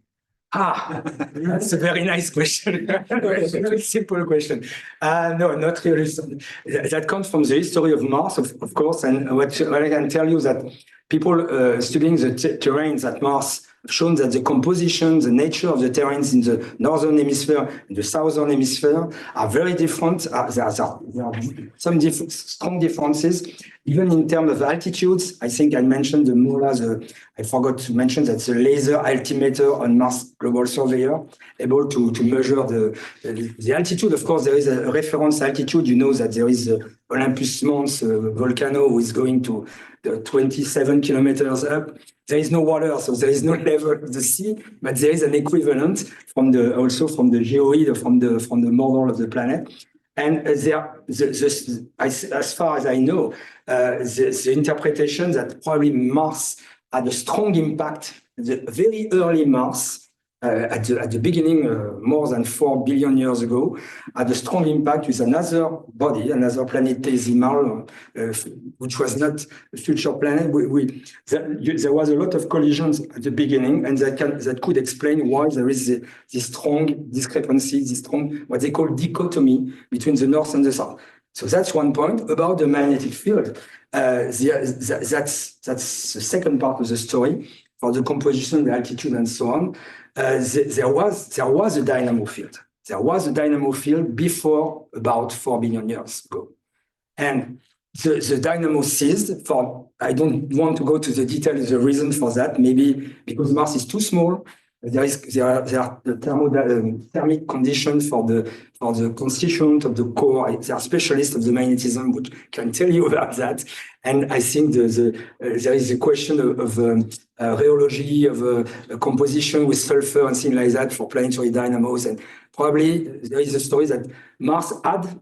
That's a very nice question. Very simple question. No, not really. That comes from the history of Mars, of course. And what I can tell you is that people studying the terrains at Mars have shown that the composition, the nature of the terrains in the northern hemisphere and the southern hemisphere are very different. There are some strong differences, even in terms of altitudes. I think I mentioned the MOLA, I forgot to mention that the laser altimeter on Mars Global Surveyor, able to measure the altitude. Of course, there is a reference altitude. You know that there is Olympus Mons volcano who is going to 27 kilometers up. There is no water, so there is no level of the sea, but there is an equivalent also from the geoid, from the model of the planet. And as far as I know, the interpretation that probably Mars had a strong impact, the very early Mars, at the beginning, more than 4 billion years ago, had a strong impact with another body, another planetesimal, which was not a future planet. There was a lot of collisions at the beginning, and that could explain why there is this strong discrepancy, this strong, what they call dichotomy between the north and the south. So that's one point. About the magnetic field, that's the second part of the story, for the composition, the altitude, and so on. There was a dynamo field. There was a dynamo field before about 4 billion years ago. And the dynamo ceased for, I don't want to go to the details, the reason for that, maybe because Mars is too small. There are the thermic conditions for the constituent of the core. There are specialists of the magnetism which can tell you about that. And I think there is a question of rheology, of composition with sulfur and things like that for planetary dynamos. And probably there is a story that Mars had,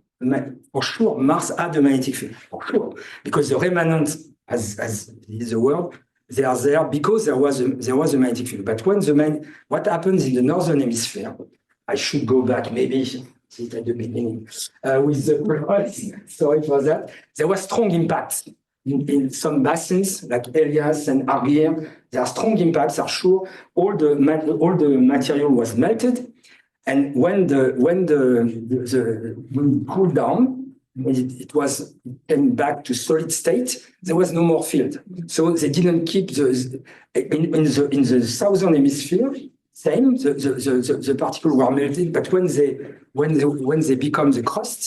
for sure, Mars had a magnetic field, for sure, because the remnant, as is the word, they are there because there was a magnetic field. But what happens in the northern hemisphere, I should go back maybe sit at the beginning with the sorry for that. There was strong impacts in some basins like Elias and Argyre. There are strong impacts, are sure. All the material was melted, and when it cooled down, it came back to solid state. There was no more field, so they didn't keep in the southern hemisphere. Same, the particles were melted, but when they become the crust,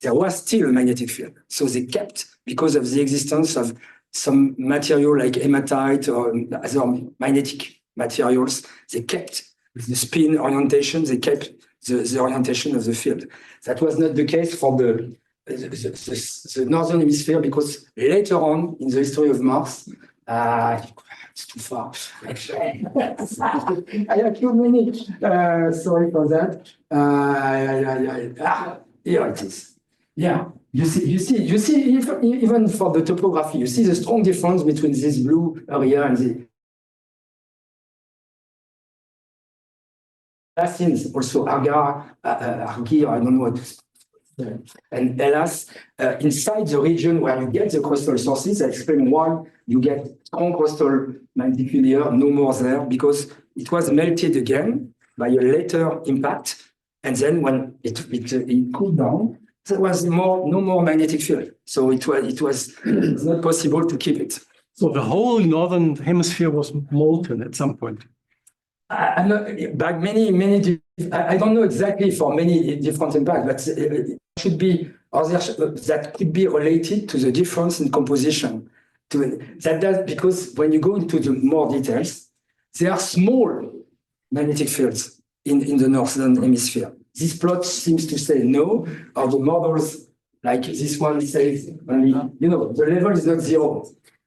there was still a magnetic field. So they kept, because of the existence of some material like hematite or other magnetic materials, they kept the spin orientation, they kept the orientation of the field. That was not the case for the northern hemisphere, because later on in the history of Mars, it's too far. I have too many. Sorry for that. Here it is. Yeah, you see, even for the topography, you see the strong difference between this blue area and the basins, also Argyre, I don't know what. And Hellas, inside the region where you get the crustal sources, I explain why you get strong crustal magnetic field here, no more there, because it was melted again by a later impact. And then when it cooled down, there was no more magnetic field. So it was not possible to keep it. So the whole northern hemisphere was molten at some point. I'm not, by many, I don't know exactly for many different impacts, but it should be, or that could be related to the difference in composition. Because when you go into the more details, there are small magnetic fields in the northern hemisphere. This plot seems to say no, or the models like this one says only, the level is not zero.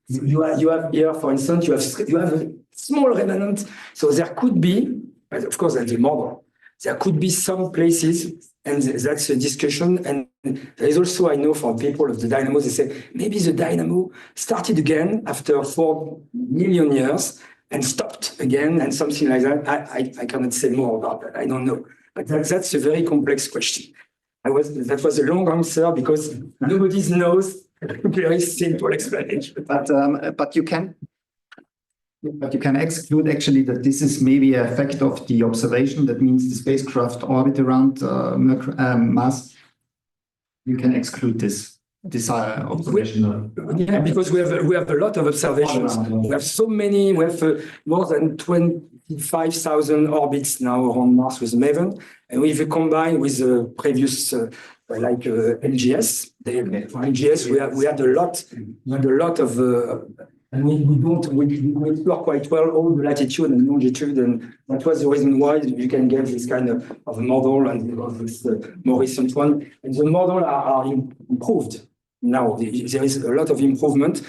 You have here, for instance, you have a small remnant. So there could be, but of course, that's a model. There could be some places, and that's a discussion. And there is also, I know from people of the dynamo, they say maybe the dynamo started again after 4 million years and stopped again, and something like that. I cannot say more about that. I don't know. But that's a very complex question. That was a long answer because nobody knows. Very simple explanation. But you can exclude actually that this is maybe an effect of the observation. That means the spacecraft orbit around Mars. You can exclude this observation. Yeah, because we have a lot of observations. We have so many. We have more than 25,000 orbits now around Mars with MAVEN, and we've combined with the previous. Like NGS, for NGS, we had a lot of, and we explore quite well all the latitude and longitude, and that was the reason why you can get this kind of model and this more recent one. And the model are improved now. There is a lot of improvement.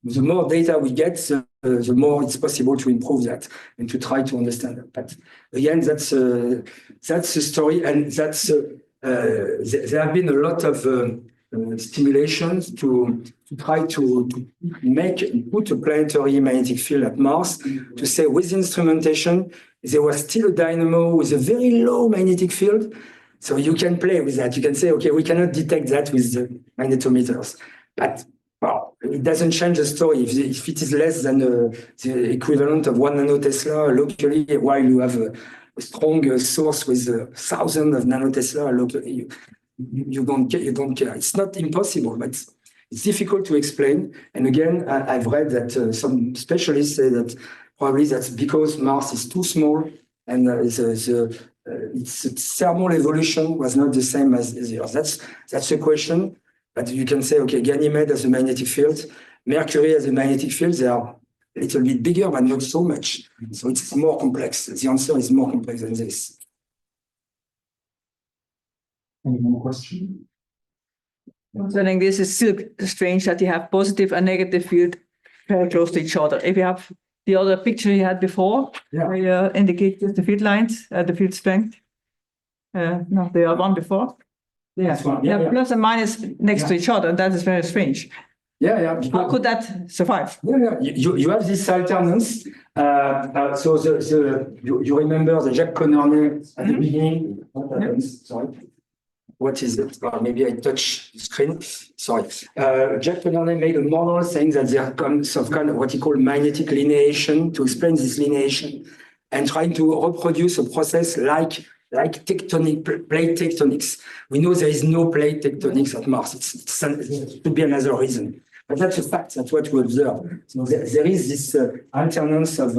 The more data we get, the more it's possible to improve that and to try to understand it. But again, that's the story, and that's. There have been a lot of stimulations to try to put a planetary magnetic field at Mars, to say with instrumentation, there was still a dynamo with a very low magnetic field. So you can play with that. You can say, okay, we cannot detect that with the magnetometers. But well, it doesn't change the story. If it is less than the equivalent of 1 nanotesla locally, while you have a strong source with thousands of nanotesla locally, you don't care. It's not impossible, but it's difficult to explain. And again, I've read that some specialists say that probably that's because Mars is too small, and its thermal evolution was not the same as the Earth. That's a question. But you can say, okay, Ganymede has a magnetic field, Mercury has a magnetic field. They are a little bit bigger, but not so much. So it's more complex. The answer is more complex than this. Any more questions? Concerning this, is still strange that you have positive and negative field very close to each other. If you have the other picture you had before, where you indicate the field lines, the field strength. No, they are one before. Yeah, plus and minus next to each other. That is very strange. Yeah. How Because, could that survive? yeah. You have this alternance. So you remember the Jacques Connernet at the beginning? Sorry. What is it? Maybe I touch the screen. Sorry. Jacques Connernet made a model saying that there comes some kind of what he called magnetic lineation to explain this lineation and trying to reproduce a process like plate tectonics. We know there is no plate tectonics at Mars. It could be another reason. But that's a fact. That's what we observe. So there is this alternance of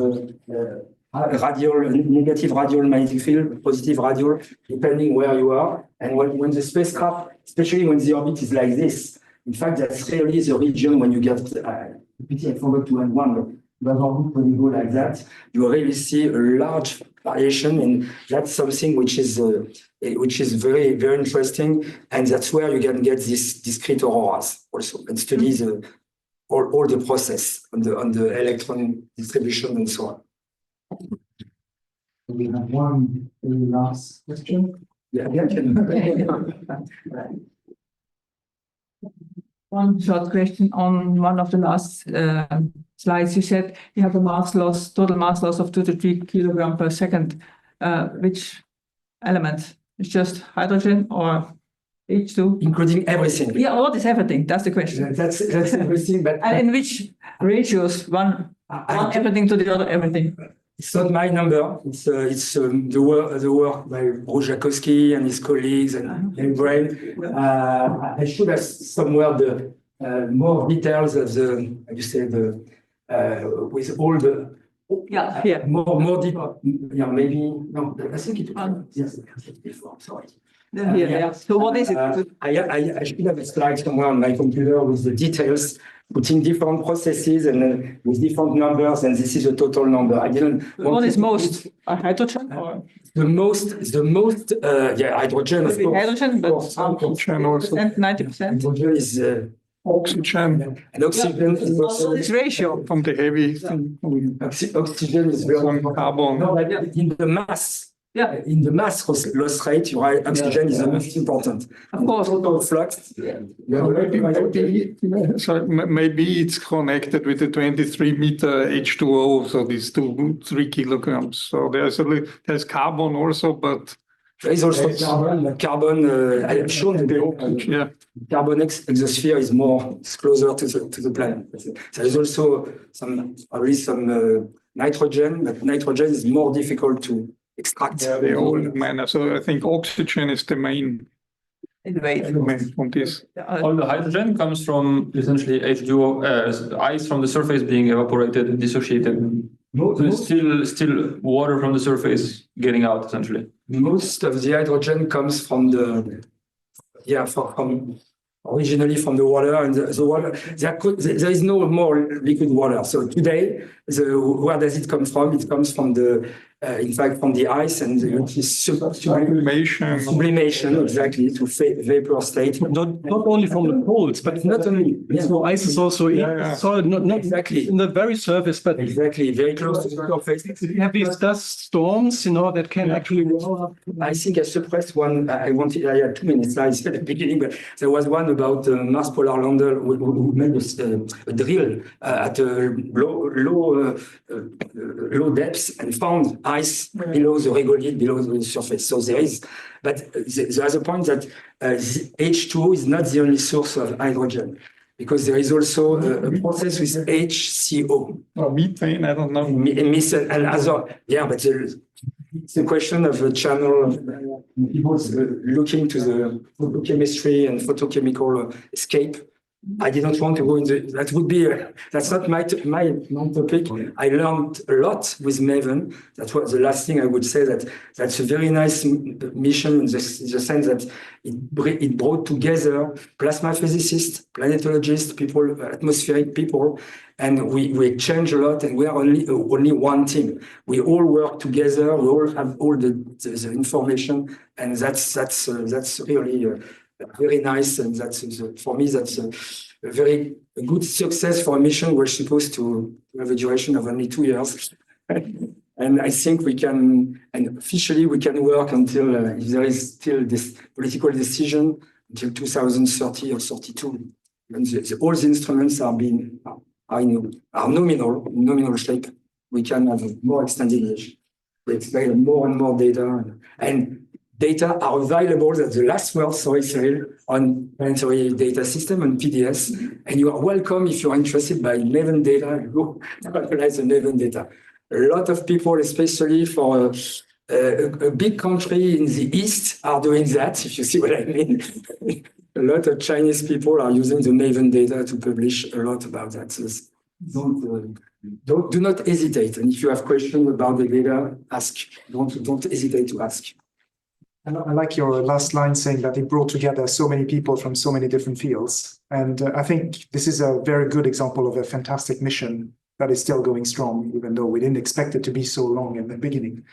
negative radial magnetic field, positive radial, depending where you are. And when the spacecraft, especially when the orbit is like this, in fact, that's really the region when you get, I forgot to add one, but when you go like that, you really see a large variation, and that's something which is very, very interesting. And that's where you can get these discrete auroras also, and study all the process on the electron distribution and so on. We have one last question. Yeah. One short question on one of the last slides. You said you have a total mass loss of 2 to 3 kilograms per second. Which element? It's just hydrogen or H2? Including everything. Yeah, what is everything? That's the question. That's everything. But And in which ratios? One everything to the other everything. it's not my number. It's the work by Rojakowski and his colleagues and Brain. I should have somewhere the more details of with all the Here. more deep. Yeah, maybe no. I think it was yes before. Sorry. Here, yeah. So what is it? I should have a slide somewhere on my computer with the details, putting different processes and with different numbers, and this is a total number. I didn't. What is most? Hydrogen or? The most, hydrogen. Could be hydrogen, but Oxygen also. 90%. Hydrogen is Oxygen and oxygen is Also this ratio. from the heavy thing. oxygen is very Some carbon. No, but in the mass. Yeah. In the mass loss rate, oxygen is the most important. Of course. Total flux. Maybe it's connected with the 23-meter H2O, so these 3 kilograms. So there's carbon also, but There is also carbon. I have shown yeah. carbon exosphere is closer to the planet. There is also some nitrogen, but nitrogen is more difficult to extract. Yeah, they all matter. So I think oxygen is the main element from this. All the hydrogen comes from essentially H2O, ice from the surface being evaporated and dissociated. So it's still water from the surface getting out essentially. Most of the hydrogen comes from originally from the water, and the water. There is no more liquid water. So today, where does it come from? It comes from in fact, from the ice and sublimation, exactly, to vapor state. Not only from the poles, but not only. Yeah. So ice is also in solid, not exactly in the very surface, but exactly very close to the surface. You have these dust storms, that can actually. I think I suppressed one. I had too many slides at the beginning, but there was one about Mars Polar Lander who made a drill at low depths and found ice below the regolith, below the surface. So there is, but there is a point that H2O is not the only source of hydrogen, because there is also a process with HCO. Or methane, I don't know. Methane and other, but it's a question of a channel of people looking to the photochemistry and photochemical escape. I didn't want to go into that's not my topic. I learned a lot with MAVEN. That was the last thing I would say, that's a very nice mission in the sense that it brought together plasma physicists, planetologists, people, atmospheric people, and we exchange a lot, and we are only one team. We all work together, we all have all the information, and that's really very nice, and for me that's a very good success for a mission. We're supposed to have a duration of only 2 years, and I think we can, and officially we can work until if there is still this political decision until 2030 or 32. when all the instruments are nominal shape, we can have a more extended range. We expect more and more data, and data are available. That's the last word, sorry, Cyril, on planetary data system and PDS. And you are welcome if you're interested by MAVEN data, go analyze the MAVEN data. A lot of people, especially for a big country in the East, are doing that, if you see what I mean. A lot of Chinese people are using the MAVEN data to publish a lot about that. So do not hesitate. And if you have questions about the data, ask. Don't hesitate to ask. And I like your last line saying that it brought together so many people from so many different fields. And I think this is a very good example of a fantastic mission that is still going strong, even though we didn't expect it to be so long in the beginning.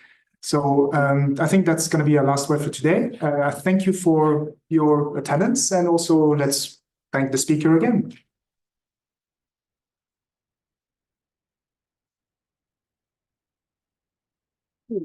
So I think that's going to be our last word for today. I thank you for your attendance, and also let's thank the speaker again.